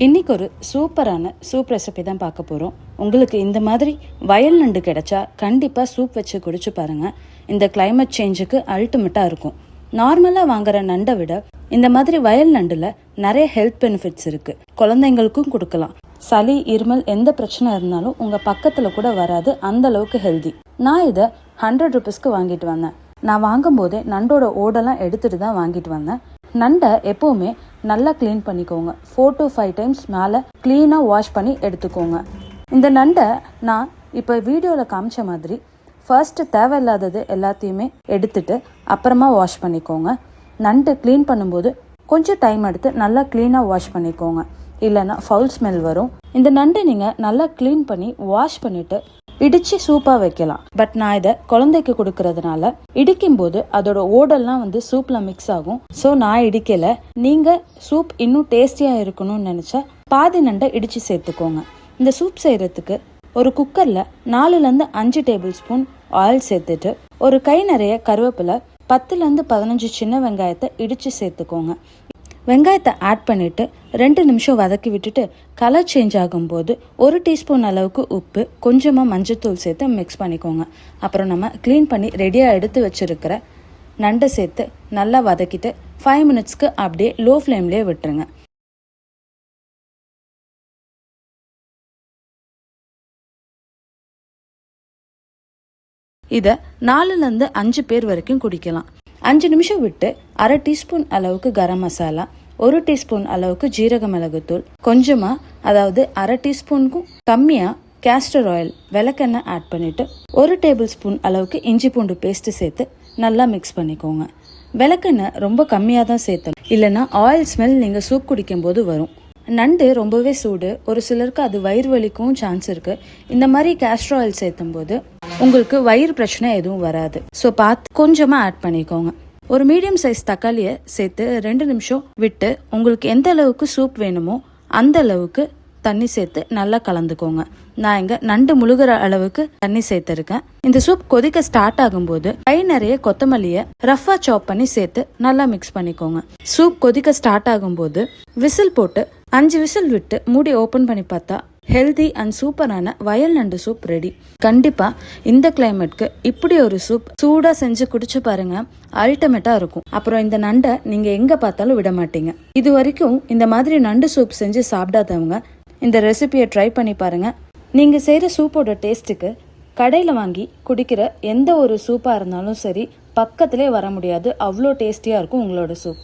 இன்றைக்கி ஒரு சூப்பரான சூப் ரெசிபி தான் பார்க்க போகிறோம். உங்களுக்கு இந்த மாதிரி வயல் நண்டு கிடைச்சா கண்டிப்பாக சூப் வச்சு குடிச்சு பாருங்கள். இந்த கிளைமேட் சேஞ்சுக்கு அல்டிமேட்டாக இருக்கும். நார்மலாக வாங்குற நண்டை விட இந்த மாதிரி வயல் நண்டில் நிறைய ஹெல்த் பெனிஃபிட்ஸ் இருக்குது. குழந்தைங்களுக்கும் கொடுக்கலாம். சளி இருமல் எந்த பிரச்சனை இருந்தாலும் உங்கள் பக்கத்தில் கூட வராது, அந்த அளவுக்கு ஹெல்தி. நான் இதை 100 rupeesக்கு வாங்கிட்டு வந்தேன். நான் வாங்கும் போதே நண்டோட ஓடெல்லாம் எடுத்துகிட்டு தான் வாங்கிட்டு வந்தேன். நண்டை எப்போவுமே நல்லா க்ளீன் பண்ணிக்கோங்க. 4 to 5 times மேலே க்ளீனாக வாஷ் பண்ணி எடுத்துக்கோங்க. இந்த நண்டை நான் இப்போ வீடியோவில் காமிச்ச மாதிரி ஃபர்ஸ்ட்டு தேவையில்லாதது எல்லாத்தையுமே எடுத்துட்டு அப்புறமா வாஷ் பண்ணிக்கோங்க. நண்டு க்ளீன் பண்ணும்போது கொஞ்சம் டைம் எடுத்து நல்லா க்ளீனாக வாஷ் பண்ணிக்கோங்க, இல்லைன்னா ஃபவுல் ஸ்மெல் வரும். இந்த நண்டை நீங்கள் நல்லா க்ளீன் பண்ணி வாஷ் பண்ணிவிட்டு இடிச்சு சூப்பாக வைக்கலாம். பட் நான் இதை குழந்தைக்கு கொடுக்கறதுனால இடிக்கும் போது அதோட ஓடெல்லாம் சூப்ல மிக்ஸ் ஆகும். ஸோ நான் இடிக்கல. நீங்க சூப் இன்னும் டேஸ்டியா இருக்கணும்னு நினைச்சா பாதி நண்டை இடிச்சு சேர்த்துக்கோங்க. இந்த சூப் செய்யறதுக்கு ஒரு குக்கர்ல 4-5 டேபிள் ஸ்பூன் ஆயில் சேர்த்துட்டு ஒரு கை நிறைய கருவேப்பிலை, 10-15 சின்ன வெங்காயத்தை இடிச்சு சேர்த்துக்கோங்க. வெங்காயத்தை ஆட் பண்ணிவிட்டு 2 நிமிஷம் வதக்கி விட்டுட்டு கலர் சேஞ்ச் ஆகும்போது 1 டீஸ்பூன் அளவுக்கு உப்பு, கொஞ்சமாக மஞ்சள்தூள் சேர்த்து மிக்ஸ் பண்ணிக்கோங்க. அப்புறம் நம்ம க்ளீன் பண்ணி ரெடியாக எடுத்து வச்சுருக்கிற நண்டை சேர்த்து நல்லா வதக்கிட்டு 5 minutesக்கு அப்படியே லோ ஃப்ளேம்லேயே விட்டுருங்க. இதை 4-5 பேர் வரைக்கும் குடிக்கலாம். 5 நிமிஷம் விட்டு 1/2 டீஸ்பூன் அளவுக்கு கரம் மசாலா, 1 டீஸ்பூன் அளவுக்கு ஜீரக மிளகுத்தூள், கொஞ்சமாக அதாவது 1/2 டீஸ்பூனுக்கும் கம்மியாக கேஸ்டர் ஆயில் விளக்கெண்ணெய் ஆட் பண்ணிவிட்டு 1 டேபிள் ஸ்பூன் அளவுக்கு இஞ்சி பூண்டு பேஸ்ட்டு சேர்த்து நல்லா மிக்ஸ் பண்ணிக்கோங்க. விளக்கெண்ணெய் ரொம்ப கம்மியாக தான் சேர்த்தணும், இல்லைன்னா ஆயில் ஸ்மெல் நீங்கள் சூப் குடிக்கும் போது வரும். நண்டு ரொம்பவே சூடு, ஒரு சிலருக்கு அது வயிறு வலிக்கும் சான்ஸ் இருக்குது. இந்த மாதிரி கேஸ்டர் ஆயில் சேர்த்தும் போது உங்களுக்கு வயிறு பிரச்சனை எதுவும் வராது. ஸோ பார்த்து கொஞ்சமாக ஆட் பண்ணிக்கோங்க. ஒரு மீடியம் சைஸ் தக்காளியை சேர்த்து 2 நிமிஷம் விட்டு உங்களுக்கு எந்த அளவுக்கு சூப் வேணுமோ அந்த அளவுக்கு தண்ணி சேர்த்து நல்லா கலந்துக்கோங்க. நான் இங்கே நண்டு முழுகிற அளவுக்கு தண்ணி சேர்த்துருக்கேன். இந்த சூப் கொதிக்க ஸ்டார்ட் ஆகும்போது கை நிறைய கொத்தமல்லியை ரஃபா சாப் பண்ணி சேர்த்து நல்லா மிக்ஸ் பண்ணிக்கோங்க. சூப் கொதிக்க ஸ்டார்ட் ஆகும்போது விசில் போட்டு 5 விசில் விட்டு மூடி ஓப்பன் பண்ணி பார்த்தா ஹெல்தி அண்ட் சூப்பரான வயல் நண்டு சூப் ரெடி. கண்டிப்பா இந்த கிளைமேட்க்கு இப்படி ஒரு சூப் சூடா செஞ்சு குடிச்சு பாருங்க, அல்டிமேட்டா இருக்கும். அப்புறம் இந்த நண்டை நீங்க எங்க பார்த்தாலும் விட மாட்டீங்க. இது வரைக்கும் இந்த மாதிரி நண்டு சூப் செஞ்சு சாப்பிடாதவங்க இந்த ரெசிபியை ட்ரை பண்ணி பாருங்க. நீங்க செய்யற சூப்போட டேஸ்ட்டுக்கு கடையில் வாங்கி குடிக்கிற எந்த ஒரு சூப்பா இருந்தாலும் சரி பக்கத்திலே வர முடியாது. அவ்வளோ டேஸ்டியா இருக்கும் உங்களோட சூப்.